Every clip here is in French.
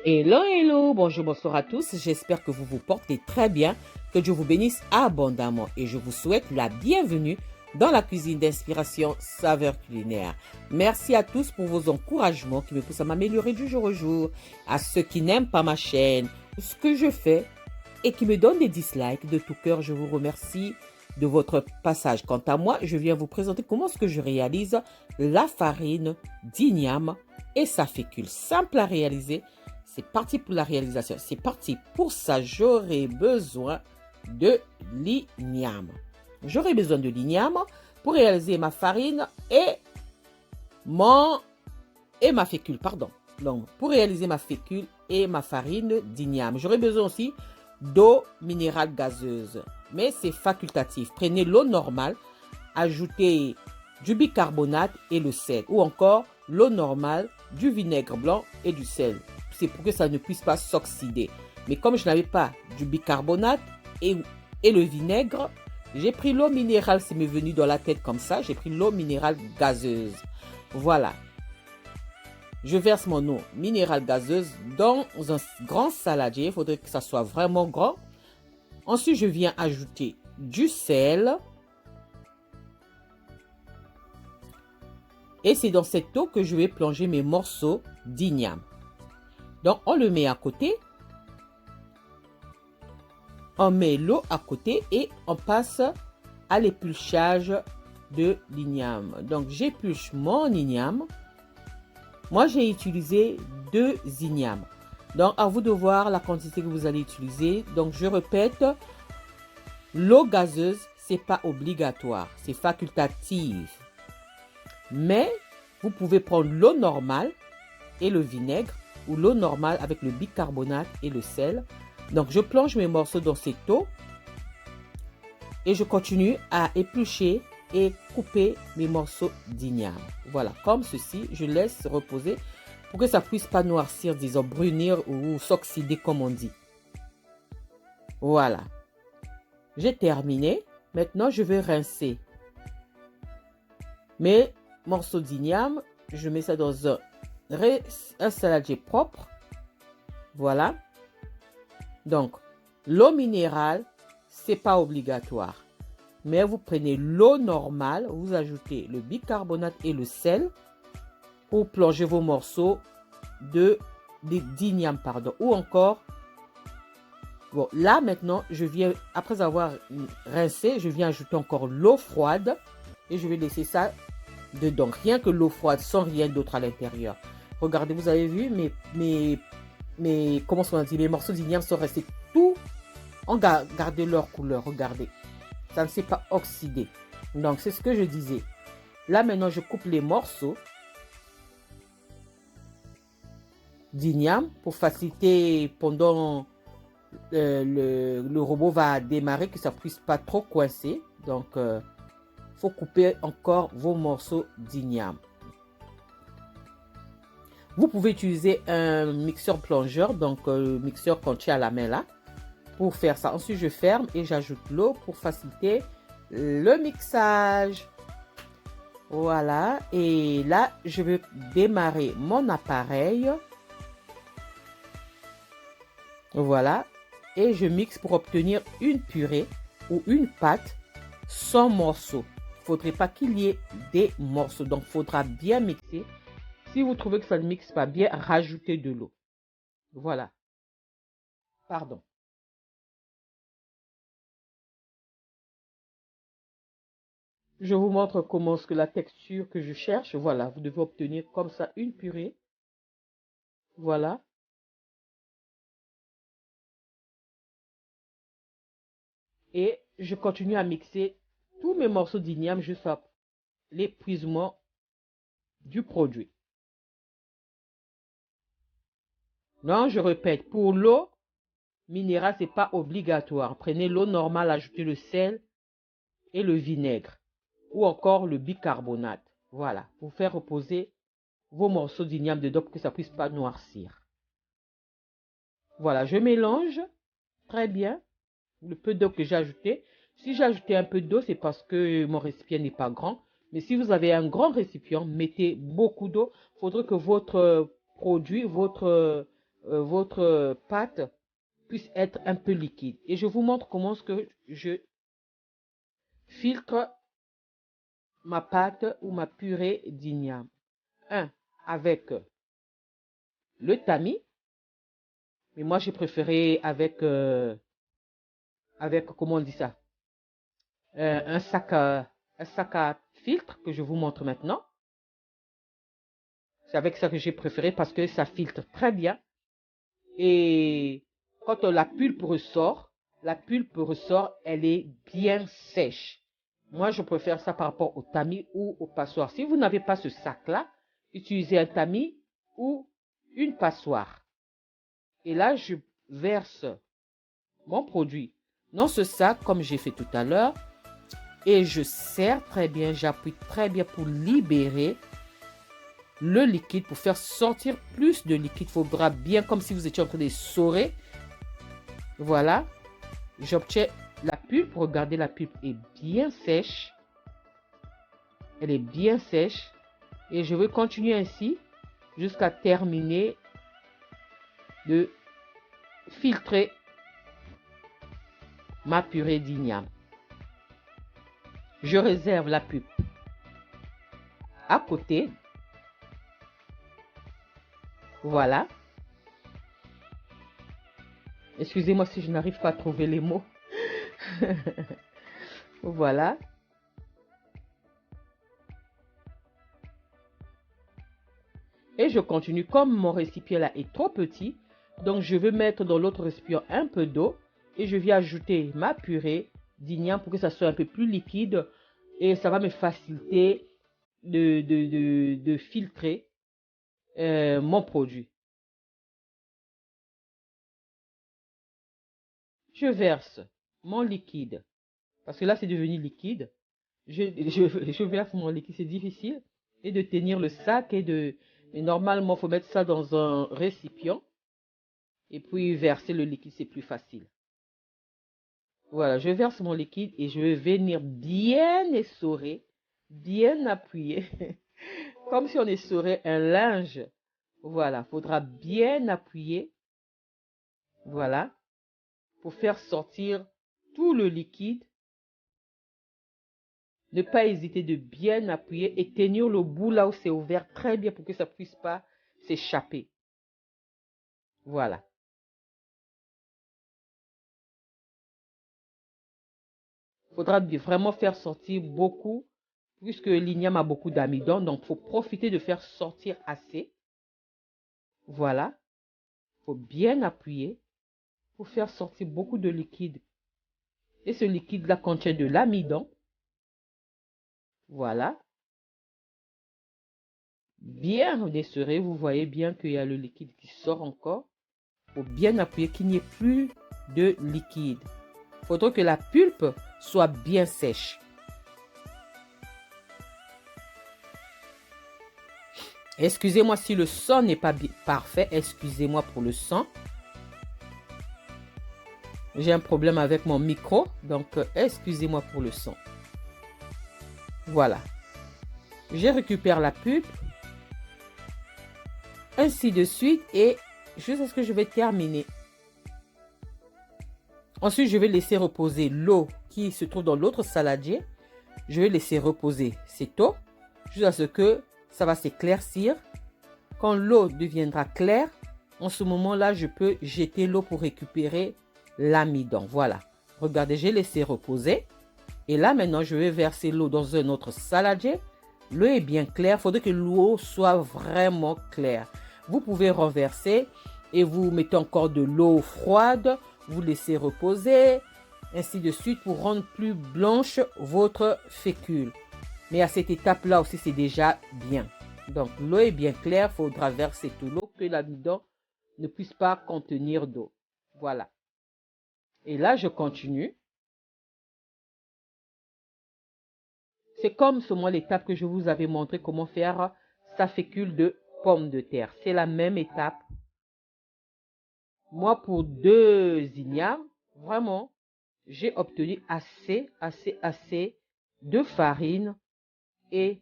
Hello, hello, bonjour, bonsoir à tous. J'espère que vous vous portez très bien, que Dieu vous bénisse abondamment et je vous souhaite la bienvenue dans la cuisine d'inspiration saveur culinaire. Merci à tous pour vos encouragements qui me poussent à m'améliorer du jour au jour. À ceux qui n'aiment pas ma chaîne, ce que je fais et qui me donnent des dislikes, de tout cœur, je vous remercie de votre passage. Quant à moi, je viens vous présenter comment est-ce que je réalise la farine d'igname et sa fécule. Simple à réaliser. C'est parti pour la réalisation. C'est parti. Pour ça, j'aurai besoin de l'igname. J'aurai besoin de l'igname pour réaliser ma farine et ma fécule, pardon. Donc, pour réaliser ma fécule et ma farine d'igname. J'aurai besoin aussi d'eau minérale gazeuse. Mais c'est facultatif. Prenez l'eau normale, ajoutez du bicarbonate et le sel. Ou encore l'eau normale, du vinaigre blanc et du sel. C'est pour que ça ne puisse pas s'oxyder. Mais comme je n'avais pas du bicarbonate et le vinaigre, j'ai pris l'eau minérale, c'est m'est venu dans la tête comme ça, j'ai pris l'eau minérale gazeuse. Voilà. Je verse mon eau minérale gazeuse dans un grand saladier, il faudrait que ça soit vraiment grand. Ensuite, je viens ajouter du sel. Et c'est dans cette eau que je vais plonger mes morceaux d'igname. Donc, on le met à côté. On met l'eau à côté et on passe à l'épluchage de l'igname. Donc, j'épluche mon igname. Moi, j'ai utilisé 2 ignames. Donc, à vous de voir la quantité que vous allez utiliser. Donc, je répète, l'eau gazeuse, ce n'est pas obligatoire. C'est facultatif. Mais, vous pouvez prendre l'eau normale et le vinaigre ou l'eau normale avec le bicarbonate et le sel. Donc, je plonge mes morceaux dans cette eau et je continue à éplucher et couper mes morceaux d'igname. Voilà, comme ceci, je laisse reposer pour que ça ne puisse pas noircir, disons, brunir ou s'oxyder comme on dit. Voilà. J'ai terminé. Maintenant, je vais rincer mes morceaux d'igname. Je mets ça dans un saladier propre. Voilà. Donc, l'eau minérale, c'est pas obligatoire. Mais vous prenez l'eau normale, vous ajoutez le bicarbonate et le sel pour plonger vos morceaux d'igname, pardon. Ou encore, bon, là maintenant, je viens, après avoir rincé, je viens ajouter encore l'eau froide et je vais laisser ça dedans. Rien que l'eau froide, sans rien d'autre à l'intérieur. Regardez, vous avez vu, comment on dit, les morceaux d'igname sont restés tout, on gardé leur couleur, regardez. Ça ne s'est pas oxydé. Donc, c'est ce que je disais. Là, maintenant, je coupe les morceaux d'igname pour faciliter pendant le robot va démarrer, que ça ne puisse pas trop coincer. Donc, il faut couper encore vos morceaux d'igname. Vous pouvez utiliser un mixeur plongeur, donc mixeur qu'on tient à la main là, pour faire ça. Ensuite, je ferme et j'ajoute l'eau pour faciliter le mixage. Voilà. Et là, je vais démarrer mon appareil. Voilà. Et je mixe pour obtenir une purée ou une pâte sans morceaux. Il ne faudrait pas qu'il y ait des morceaux. Donc, il faudra bien mixer. Si vous trouvez que ça ne mixe pas bien, rajoutez de l'eau. Voilà. Pardon. Je vous montre comment est-ce que la texture que je cherche. Voilà, vous devez obtenir comme ça une purée. Voilà. Et je continue à mixer tous mes morceaux d'igname jusqu'à l'épuisement du produit. Non, je répète, pour l'eau minérale, ce n'est pas obligatoire. Prenez l'eau normale, ajoutez le sel et le vinaigre. Ou encore le bicarbonate. Voilà, pour faire reposer vos morceaux d'igname dedans pour que ça ne puisse pas noircir. Voilà, je mélange très bien le peu d'eau que j'ai ajouté. Si j'ai ajouté un peu d'eau, c'est parce que mon récipient n'est pas grand. Mais si vous avez un grand récipient, mettez beaucoup d'eau. Il faudrait que votre produit, votre votre pâte puisse être un peu liquide. Et je vous montre comment est-ce que je filtre ma pâte ou ma purée d'igname. Avec le tamis, mais moi j'ai préféré avec comment on dit ça, un sac à filtre que je vous montre maintenant. C'est avec ça que j'ai préféré parce que ça filtre très bien. Et quand la pulpe ressort, elle est bien sèche. Moi, je préfère ça par rapport au tamis ou au passoire. Si vous n'avez pas ce sac-là, utilisez un tamis ou une passoire. Et là, je verse mon produit dans ce sac, comme j'ai fait tout à l'heure. Et je serre très bien, j'appuie très bien pour libérer le liquide, pour faire sortir plus de liquide. Il faudra bien, comme si vous étiez en train de essorer. Voilà. J'obtiens la pulpe. Regardez, la pulpe est bien sèche. Elle est bien sèche. Et je vais continuer ainsi jusqu'à terminer de filtrer ma purée d'igname. Je réserve la pulpe à côté. Voilà. Excusez-moi si je n'arrive pas à trouver les mots. Voilà. Et je continue. Comme mon récipient là est trop petit, donc je vais mettre dans l'autre récipient un peu d'eau et je vais ajouter ma purée d'igname pour que ça soit un peu plus liquide et ça va me faciliter de filtrer mon produit. Je verse mon liquide parce que là c'est devenu liquide. Je verse mon liquide, c'est difficile et de tenir le sac mais normalement il faut mettre ça dans un récipient et puis verser le liquide, c'est plus facile. Voilà, je verse mon liquide et je vais venir bien essorer, bien appuyer, comme si on essorait un linge. Voilà, il faudra bien appuyer, voilà, pour faire sortir tout le liquide. Ne pas hésiter de bien appuyer et tenir le bout là où c'est ouvert très bien pour que ça ne puisse pas s'échapper. Voilà. Il faudra vraiment faire sortir beaucoup, puisque l'igname a beaucoup d'amidon, donc il faut profiter de faire sortir assez. Voilà. Il faut bien appuyer pour faire sortir beaucoup de liquide. Et ce liquide-là contient de l'amidon. Voilà. Bien desserré, vous voyez bien qu'il y a le liquide qui sort encore. Il faut bien appuyer qu'il n'y ait plus de liquide. Il faudra que la pulpe soit bien sèche. Excusez-moi si le son n'est pas parfait. Excusez-moi pour le son. J'ai un problème avec mon micro. Donc, excusez-moi pour le son. Voilà. Je récupère la pulpe. Ainsi de suite. Et jusqu'à ce que je vais terminer. Ensuite, je vais laisser reposer l'eau qui se trouve dans l'autre saladier. Je vais laisser reposer cette eau jusqu'à ce que ça va s'éclaircir. Quand l'eau deviendra claire, en ce moment-là, je peux jeter l'eau pour récupérer l'amidon. Voilà. Regardez, j'ai laissé reposer. Et là, maintenant, je vais verser l'eau dans un autre saladier. L'eau est bien claire. Il faudrait que l'eau soit vraiment claire. Vous pouvez renverser et vous mettez encore de l'eau froide. Vous laissez reposer, ainsi de suite pour rendre plus blanche votre fécule. Mais à cette étape-là aussi, c'est déjà bien. Donc, l'eau est bien claire, il faudra verser tout l'eau, que l'amidon ne puisse pas contenir d'eau. Voilà. Et là, je continue. C'est comme seulement l'étape que je vous avais montré comment faire sa fécule de pommes de terre. C'est la même étape. Moi, pour 2 ignames, vraiment, j'ai obtenu assez de farine et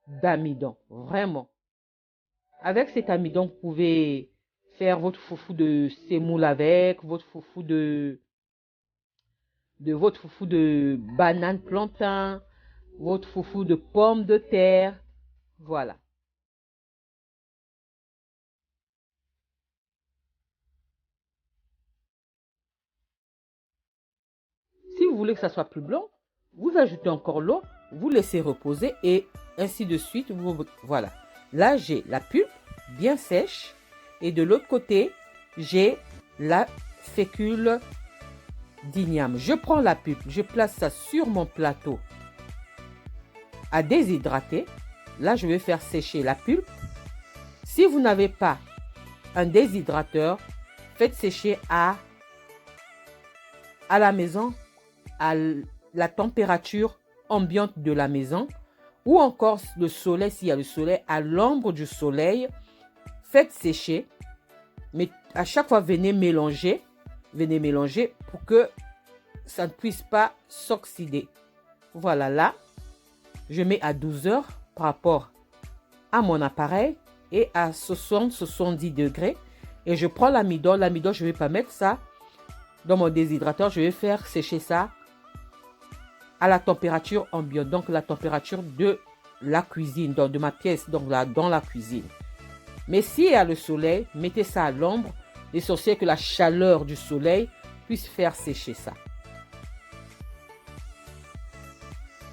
d'amidon. Vraiment. Avec cet amidon, vous pouvez faire votre foufou de semoule avec, votre foufou de banane plantain, votre foufou de pommes de terre. Voilà. Si vous voulez que ça soit plus blanc, vous ajoutez encore l'eau, vous laissez reposer et ainsi de suite. Voilà. Là, j'ai la pulpe bien sèche et de l'autre côté, j'ai la fécule d'igname. Je prends la pulpe, je place ça sur mon plateau à déshydrater. Là, je vais faire sécher la pulpe. Si vous n'avez pas un déshydrateur, faites sécher à la maison, à la température ambiante de la maison, ou encore le soleil, s'il y a le soleil, à l'ombre du soleil. Faites sécher, mais à chaque fois, venez mélanger pour que ça ne puisse pas s'oxyder. Voilà, là, je mets à 12 heures par rapport à mon appareil et à 60-70 degrés. Et je prends l'amidon. L'amidon, je ne vais pas mettre ça dans mon déshydrateur. Je vais faire sécher ça à la température ambiante, donc la température de la cuisine, donc de ma pièce, donc là, dans la cuisine. Mais s'il y a le soleil, mettez ça à l'ombre. L'essentiel que la chaleur du soleil puisse faire sécher ça.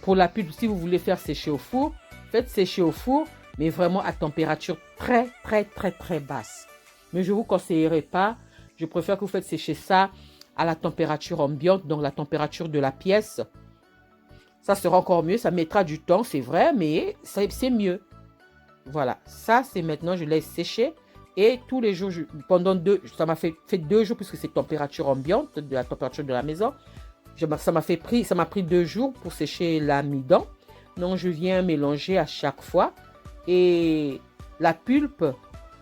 Pour la pulpe, si vous voulez faire sécher au four, faites sécher au four, mais vraiment à température très, très, très, très basse. Mais je ne vous conseillerais pas. Je préfère que vous faites sécher ça à la température ambiante, donc la température de la pièce. Ça sera encore mieux. Ça mettra du temps, c'est vrai, mais c'est mieux. Voilà. Ça, c'est maintenant, je laisse sécher. Et tous les jours, ça m'a fait 2 jours, puisque c'est température ambiante, de la température de la maison. Ça m'a pris 2 jours pour sécher l'amidon. Donc, je viens mélanger à chaque fois. Et la pulpe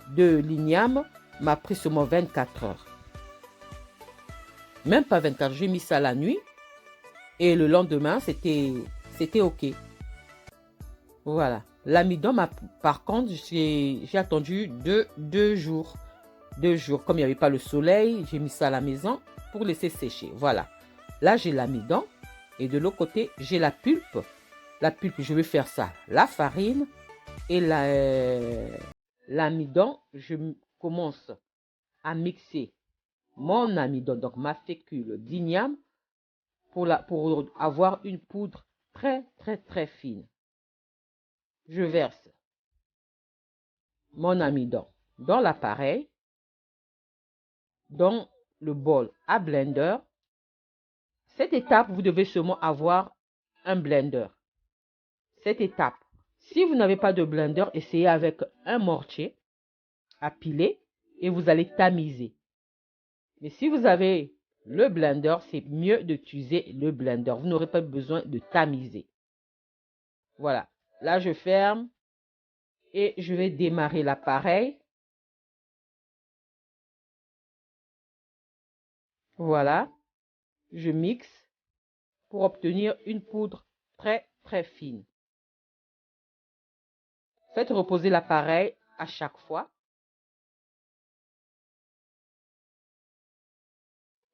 de l'igname m'a pris seulement 24 heures. Même pas 24 heures. J'ai mis ça la nuit. Et le lendemain, c'était OK. Voilà. L'amidon, par contre, j'ai attendu 2 jours. 2 jours. Comme il n'y avait pas le soleil, j'ai mis ça à la maison pour laisser sécher. Voilà. Là, j'ai l'amidon. Et de l'autre côté, j'ai la pulpe. La pulpe, je vais faire ça. La farine et l'amidon, je commence à mixer mon amidon, donc ma fécule d'igname, pour avoir une poudre très, très, très fine. Je verse mon amidon dans l'appareil, dans le bol à blender. Cette étape, vous devez seulement avoir un blender. Cette étape, si vous n'avez pas de blender, essayez avec un mortier à piler et vous allez tamiser. Mais si vous avez le blender, c'est mieux d'utiliser le blender. Vous n'aurez pas besoin de tamiser. Voilà. Là, je ferme et je vais démarrer l'appareil. Voilà. Je mixe pour obtenir une poudre très, très fine. Faites reposer l'appareil à chaque fois.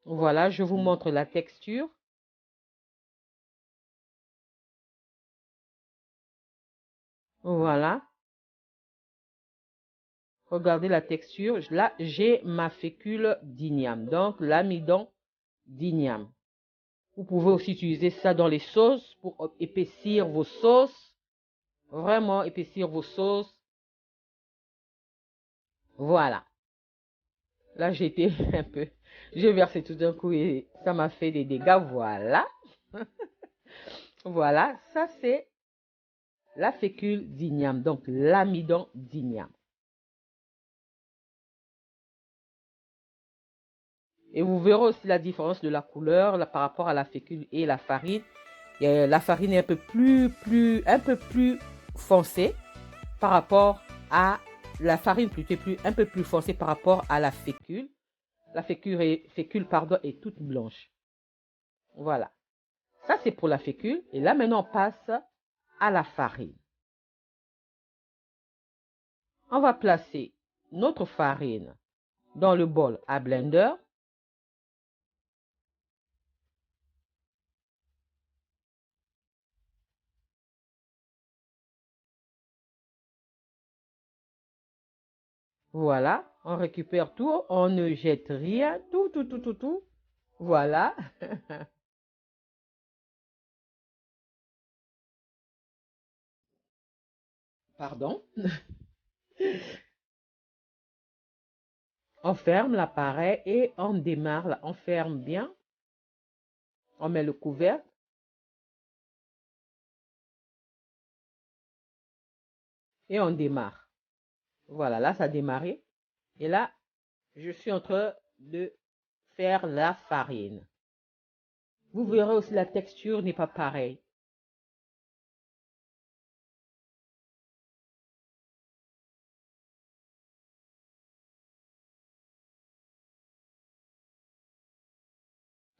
Voilà, je vous montre la texture. Voilà. Regardez la texture. Là, j'ai ma fécule d'igname. Donc, l'amidon d'igname. Vous pouvez aussi utiliser ça dans les sauces pour épaissir vos sauces. Vraiment épaissir vos sauces. Voilà. Là, j'ai été un peu... J'ai versé tout d'un coup et ça m'a fait des dégâts. Voilà. Voilà. Ça, c'est la fécule d'igname. Donc, l'amidon d'igname. Et vous verrez aussi la différence de la couleur là, par rapport à la fécule et la farine. Et la farine est un peu plus foncée par rapport à la farine, un peu plus foncée par rapport à la fécule. La fécule pardon, est toute blanche. Voilà. Ça, c'est pour la fécule. Et là, maintenant, on passe à la farine. On va placer notre farine dans le bol à blender. Voilà, on récupère tout, on ne jette rien, tout. Voilà. Pardon. On ferme l'appareil et on démarre, on ferme bien. On met le couvercle. Et on démarre. Voilà, là, ça a démarré. Et là, je suis en train de faire la farine. Vous verrez aussi la texture n'est pas pareille.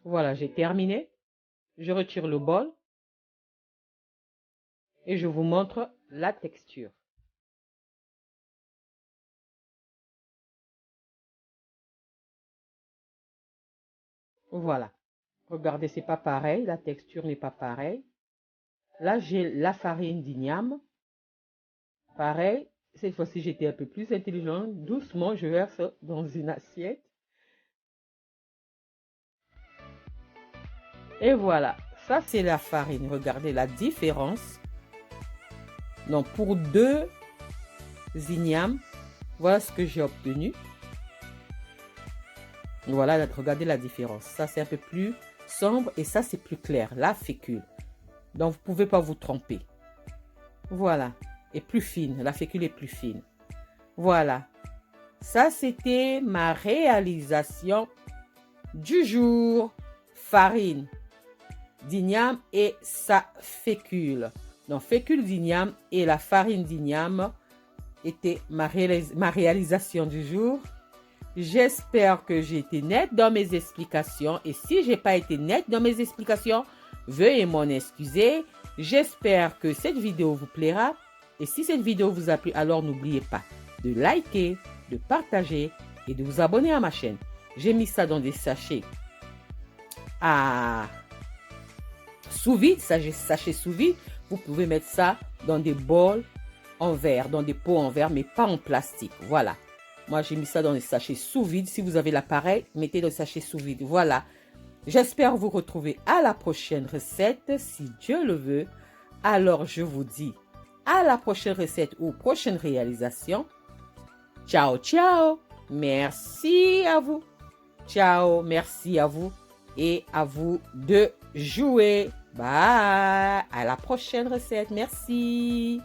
Voilà, j'ai terminé. Je retire le bol et je vous montre la texture. Voilà. Regardez, c'est pas pareil. La texture n'est pas pareille. Là, j'ai la farine d'igname. Pareil. Cette fois-ci, j'étais un peu plus intelligente. Doucement, je verse dans une assiette. Et voilà. Ça, c'est la farine. Regardez la différence. Donc, pour 2 ignames, voilà ce que j'ai obtenu. Voilà, regardez la différence. Ça, c'est un peu plus sombre et ça, c'est plus clair. La fécule. Donc, vous ne pouvez pas vous tromper. Voilà. Et plus fine. La fécule est plus fine. Voilà. Ça, c'était ma réalisation du jour. Farine d'igname et sa fécule. Donc, fécule d'igname et la farine d'igname était ma réalisation du jour. J'espère que j'ai été nette dans mes explications. Et si je n'ai pas été nette dans mes explications, veuillez m'en excuser. J'espère que cette vidéo vous plaira. Et si cette vidéo vous a plu, alors n'oubliez pas de liker, de partager et de vous abonner à ma chaîne. J'ai mis ça dans des sachets à sous vide, sachets sous vide. Vous pouvez mettre ça dans des bols en verre, dans des pots en verre, mais pas en plastique. Voilà. Moi, j'ai mis ça dans des sachets sous vide. Si vous avez l'appareil, mettez le sachet sous vide. Voilà. J'espère vous retrouver à la prochaine recette, si Dieu le veut. Alors, je vous dis à la prochaine recette ou prochaine réalisation. Ciao, ciao. Merci à vous. Ciao, merci à vous. Et à vous de jouer. Bye. À la prochaine recette. Merci.